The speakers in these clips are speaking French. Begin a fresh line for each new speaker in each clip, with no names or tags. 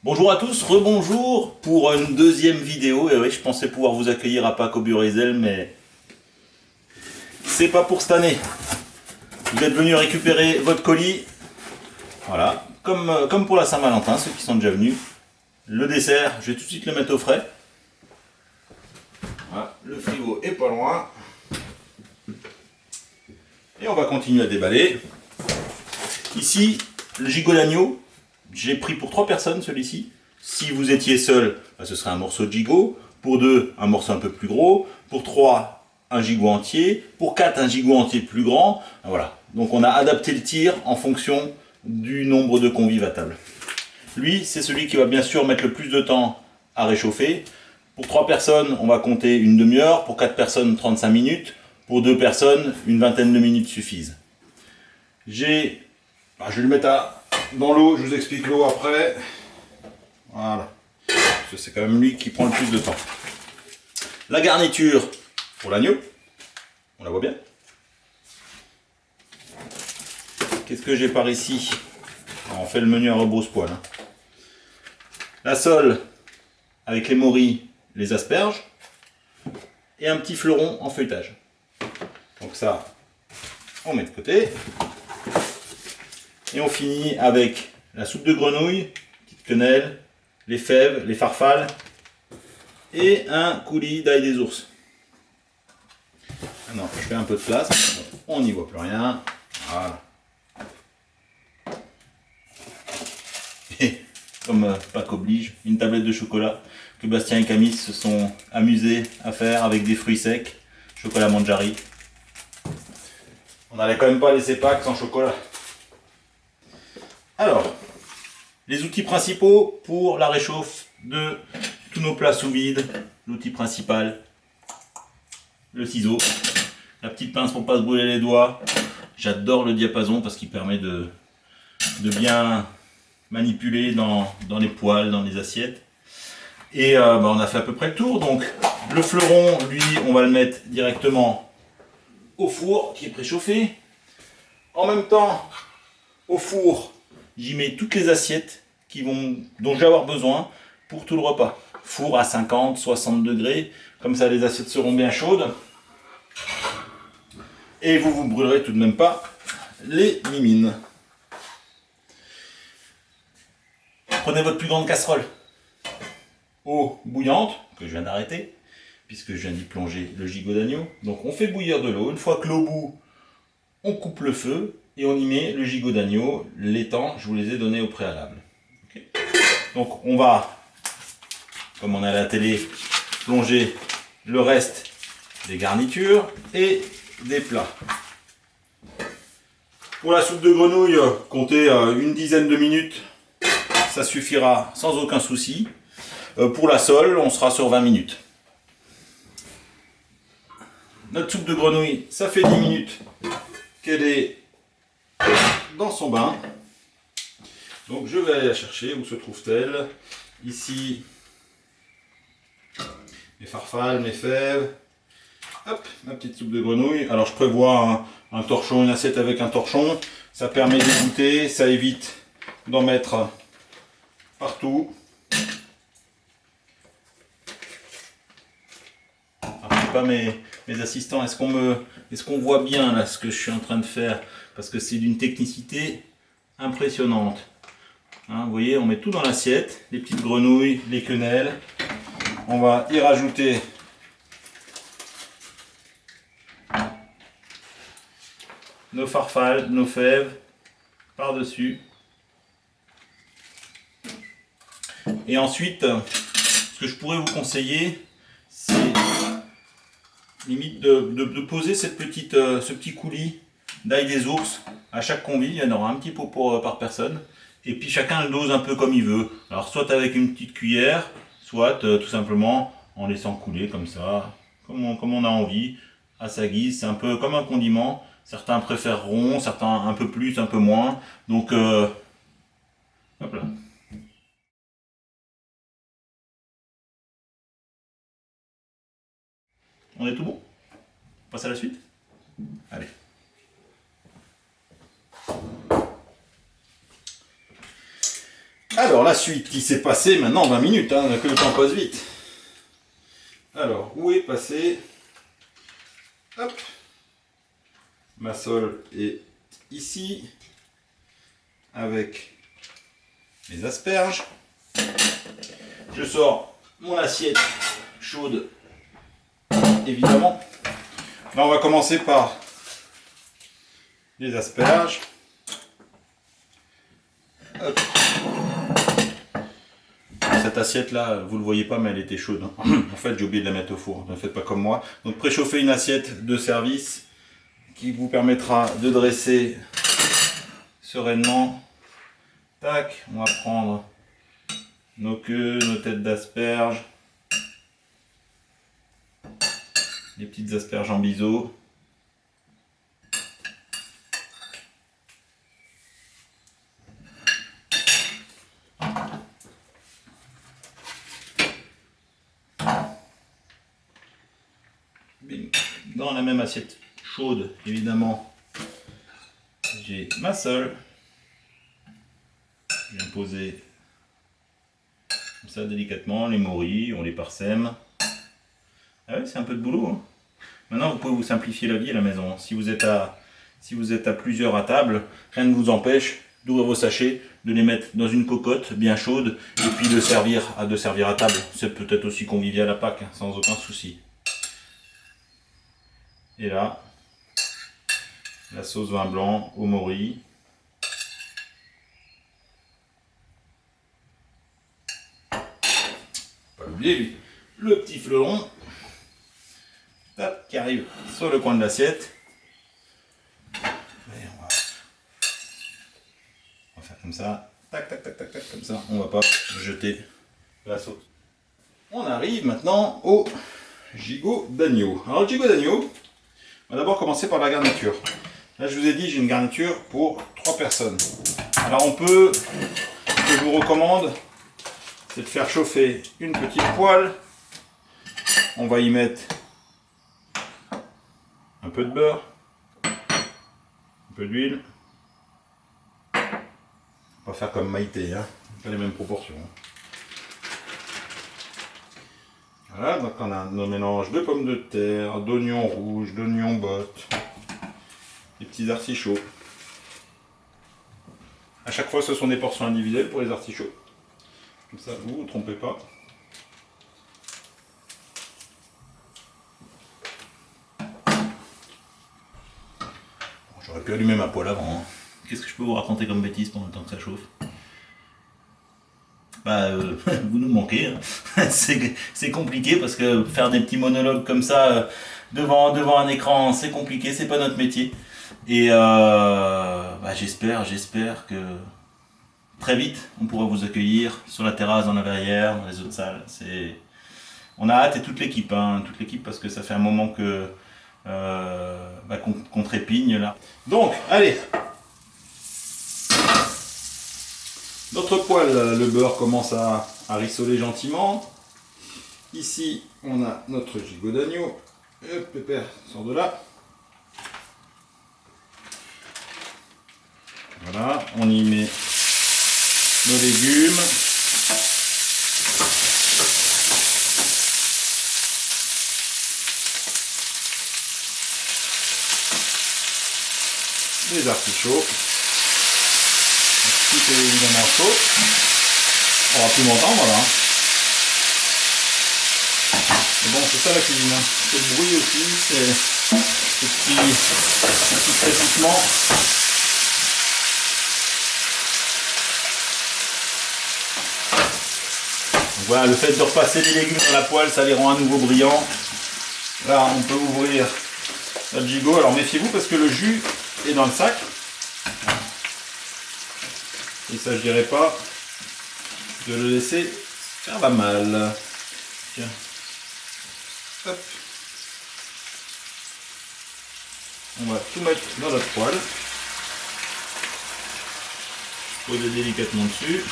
Bonjour à tous, rebonjour pour une deuxième vidéo. Et oui, je pensais pouvoir vous accueillir à Pâques au Burizel, mais c'est pas pour cette année. Vous êtes venus récupérer votre colis. Voilà, comme pour la Saint-Valentin, ceux qui sont déjà venus. Le dessert, je vais tout de suite le mettre au frais. Voilà, le frigo est pas loin. Et on va continuer à déballer. Ici, le gigot d'agneau. J'ai pris pour 3 personnes celui-ci. Si vous étiez seul, ce serait un morceau de gigot. Pour 2, un morceau un peu plus gros. Pour 3, un gigot entier. Pour 4, un gigot entier plus grand. Voilà. Donc on a adapté le tir en fonction du nombre de convives à table. Lui, c'est celui qui va bien sûr mettre le plus de temps à réchauffer. Pour 3 personnes, on va compter une demi-heure. Pour 4 personnes, 35 minutes. Pour 2 personnes, une vingtaine de minutes suffisent. Je vais le mettre dans l'eau, je vous explique l'eau après. Voilà. Parce que c'est quand même lui qui prend le plus de temps. La garniture pour l'agneau. On la voit bien. Qu'est-ce que j'ai par ici? On fait le menu à rebrousse-poil. La sole avec les morilles, les asperges. Et un petit fleuron en feuilletage. Donc ça, on met de côté. Et on finit avec la soupe de grenouille, petite quenelle, les fèves, les farfales et un coulis d'ail des ours. Ah non, je fais un peu de place, on n'y voit plus rien. Voilà. Et comme Pâques oblige, une tablette de chocolat que Bastien et Camille se sont amusés à faire avec des fruits secs, chocolat Manjari. On n'allait quand même pas laisser Pâques sans chocolat. Alors, les outils principaux pour la réchauffe de tous nos plats sous vide. L'outil principal, le ciseau, la petite pince pour ne pas se brûler les doigts. J'adore le diapason parce qu'il permet de bien manipuler dans les poêles, dans les assiettes. Et on a fait à peu près le tour. Donc le fleuron, lui, on va le mettre directement au four qui est préchauffé. En même temps, au four, j'y mets toutes les assiettes dont je vais avoir besoin pour tout le repas. Four à 50, 60 degrés, comme ça les assiettes seront bien chaudes. Et vous vous brûlerez tout de même pas les mimines. Prenez votre plus grande casserole. Eau bouillante, que je viens d'arrêter, puisque je viens d'y plonger le gigot d'agneau. Donc on fait bouillir de l'eau. Une fois que l'eau bout, on coupe le feu et on y met le gigot d'agneau. Les temps, je vous les ai donnés au préalable. Okay. Donc on va, comme on a à la télé, plonger le reste des garnitures et des plats. Pour la soupe de grenouille, comptez une dizaine de minutes, ça suffira sans aucun souci. Pour la sole, on sera sur 20 minutes. Notre soupe de grenouille, ça fait 10 minutes qu'elle est dans son bain. Donc je vais aller la chercher. Où se trouve-t-elle? Ici, mes farfales, mes fèves. Hop, ma petite soupe de grenouille. Alors je prévois un torchon, une assiette avec un torchon. Ça permet d'égoutter, ça évite d'en mettre partout. Alors, je ne sais pas mes assistants, est-ce qu'on voit bien là ce que je suis en train de faire? Parce que c'est d'une technicité impressionnante. Hein, vous voyez, on met tout dans l'assiette, les petites grenouilles, les quenelles. On va y rajouter nos farfales, nos fèves par-dessus. Et ensuite, ce que je pourrais vous conseiller, c'est limite de poser ce petit coulis d'ail des ours à chaque convive. Il y en aura un petit pot par personne. Et puis chacun le dose un peu comme il veut. Alors soit avec une petite cuillère, soit tout simplement en laissant couler comme ça, comme on a envie, à sa guise. C'est un peu comme un condiment. Certains préféreront, certains un peu plus, un peu moins. Donc, hop là. On est tout bon? On passe à la suite? Allez. Alors la suite qui s'est passée maintenant 20 minutes, hein, que le temps passe vite. Alors, où est passé? Hop. Ma sole est ici, avec mes asperges. Je sors mon assiette chaude, évidemment. Là, on va commencer par les asperges. Hop. Cette assiette-là, vous ne le voyez pas, mais elle était chaude. En fait, j'ai oublié de la mettre au four. Ne faites pas comme moi. Donc, préchauffez une assiette de service qui vous permettra de dresser sereinement. Tac, on va prendre nos queues, nos têtes d'asperges, les petites asperges en biseau. Dans la même assiette chaude, évidemment, j'ai ma sole. Je viens poser comme ça délicatement les morilles, on les parsème. Ah ouais, c'est un peu de boulot, hein. Maintenant, vous pouvez vous simplifier la vie à la maison. Si vous êtes à plusieurs à table, rien ne vous empêche d'ouvrir vos sachets, de les mettre dans une cocotte bien chaude et puis de servir à table. C'est peut-être aussi convivial à Pâques, hein, sans aucun souci. Et là, la sauce vin blanc au morille. Pas l'oublier lui. Le petit fleuron. Tac, qui arrive sur le coin de l'assiette. On va faire comme ça. Tac, tac, tac, tac, tac, comme ça. On va pas jeter la sauce. On arrive maintenant au gigot d'agneau. Alors le gigot d'agneau, on va d'abord commencer par la garniture. Là je vous ai dit j'ai une garniture pour 3 personnes. Alors ce que je vous recommande, c'est de faire chauffer une petite poêle. On va y mettre un peu de beurre, un peu d'huile. On va faire comme Maïté, hein, pas les mêmes proportions. Voilà, donc on a nos mélanges de pommes de terre, d'oignons rouges, d'oignons bottes, des petits artichauts. À chaque fois, ce sont des portions individuelles pour les artichauts. Comme ça, vous ne vous trompez pas. J'aurais pu allumer ma poêle avant, hein. Qu'est-ce que je peux vous raconter comme bêtise pendant le temps que ça chauffe? Vous nous manquez, hein. C'est compliqué parce que faire des petits monologues comme ça devant un écran, c'est compliqué, c'est pas notre métier. Et j'espère que très vite on pourra vous accueillir sur la terrasse, dans la verrière, dans les autres salles. On a hâte, et toute l'équipe, hein, parce que ça fait un moment que qu'on trépigne là. Donc, allez. Notre poêle, le beurre commence à rissoler gentiment. Ici, on a notre gigot d'agneau. Le pépère sort de là. Voilà, on y met nos légumes. Les artichauts. Tout est évidemment chaud. On va plus m'entendre là. Mais bon, c'est ça la cuisine, hein. C'est le bruit aussi, c'est ce petit crépitement. Donc voilà, le fait de repasser les légumes dans la poêle, ça les rend à nouveau brillants. Là, on peut ouvrir notre gigot. Alors méfiez-vous parce que le jus est dans le sac. Il ne s'agirait pas de le laisser faire la malle. Tiens. Hop. On va tout mettre dans notre poêle. Poser délicatement dessus.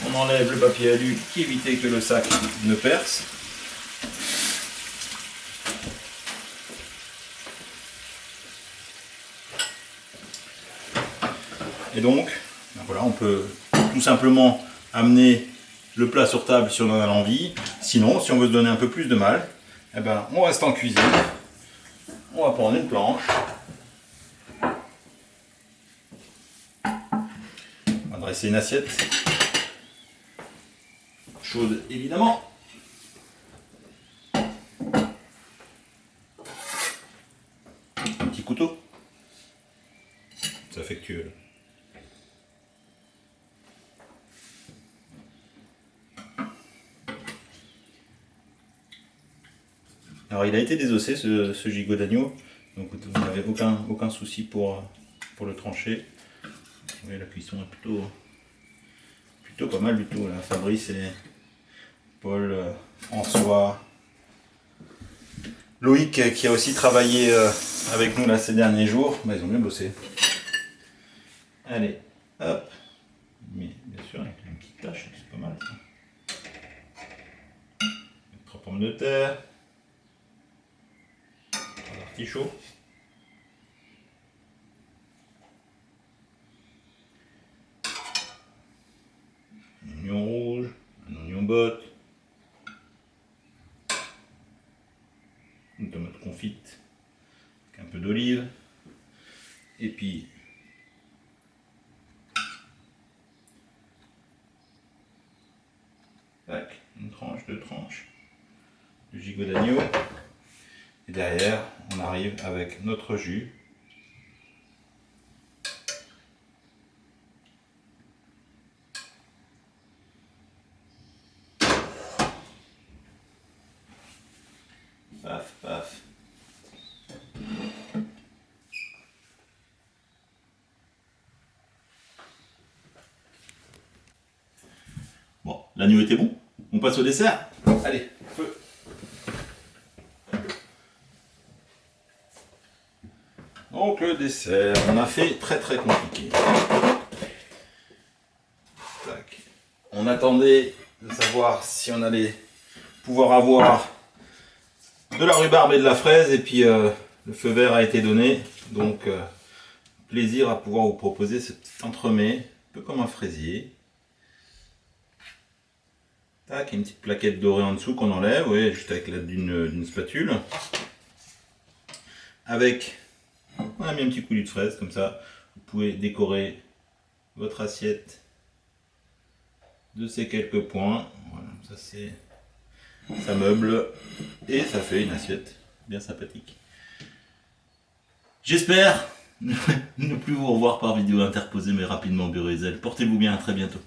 On enlève le papier alu qui évite que le sac ne perce. Et donc, Voilà, on peut tout simplement amener le plat sur table si on en a l'envie. Sinon, si on veut se donner un peu plus de mal, eh ben, on reste en cuisine. On va prendre une planche. On va dresser une assiette. Chaude, évidemment. Un petit couteau. C'est affectueux. Alors il a été désossé ce gigot d'agneau, donc vous n'avez aucun souci pour le trancher. Vous voyez, la cuisson est plutôt pas mal du tout. Là. Fabrice et Paul, François, Loïc qui a aussi travaillé avec nous là, ces derniers jours, bah, ils ont bien bossé. Allez, hop, mais bien sûr avec une petite tache, c'est pas mal ça. 3 pommes de terre. Artichaut. Un oignon rouge, un oignon botte, une tomate confite, avec un peu d'olive, et puis tac, une tranche, 2 tranches de gigot d'agneau. Et derrière, on arrive avec notre jus. Paf, paf. Bon, l'agneau était bon. On passe au dessert. Allez, feu. Donc le dessert, on a fait très compliqué. Tac. On attendait de savoir si on allait pouvoir avoir de la rhubarbe et de la fraise, et puis le feu vert a été donné. Donc plaisir à pouvoir vous proposer cet entremets, un peu comme un fraisier. Tac, une petite plaquette dorée en dessous qu'on enlève, oui, juste avec l'aide d'une spatule. Avec, on a mis un petit coulis de fraise, comme ça, vous pouvez décorer votre assiette de ces quelques points. Voilà, ça meuble et ça fait une assiette bien sympathique. J'espère ne plus vous revoir par vidéo interposée, mais rapidement Bureau et Zèle. Portez-vous bien, à très bientôt.